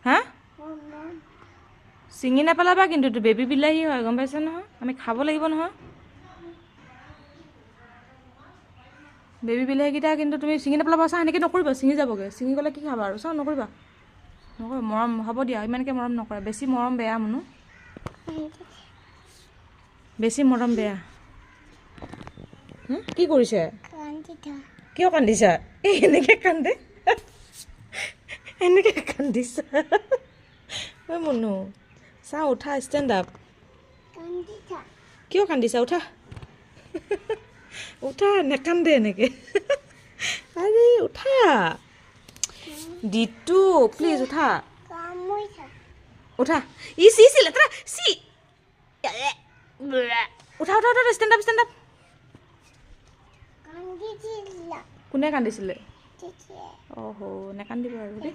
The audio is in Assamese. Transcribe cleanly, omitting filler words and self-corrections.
হা ছিঙি নেপেলাবা কিন্তু বেবী বিলাহী হয় গম পাইছা নহয় আমি খাব লাগিব নহয় বেবী বিলাহীকেইটা কিন্তু তুমি ছিঙি নেপেলাবা চা সেনেকৈ নকৰিবা ছিঙি যাবগৈ ছিঙি গ'লে কি খাবা আৰু চাওঁ নকৰিবা নকৰিবা মৰম হ'ব দিয়া ইমানকৈ মৰম নকৰা বেছি মৰম বেয়া মনো বেছি মৰম বেয়া কি কৰিছে কিয় কান্দিছা এই এনেকৈ কান্দে এনেকৈ কান্দিছা ঐ মনো চা উঠা ষ্টেণ্ড আপ কিয় কান্দিছা উঠা উঠা নেকান্দে এনেকৈ আৰে উঠা দিটু প্লিজ উঠা উঠা চি লেতেৰা চি উঠা উঠা উঠা ষ্টেণ্ড আপ কোনে কান্দিছিলে অহ' নেকান্দিব আৰু দেই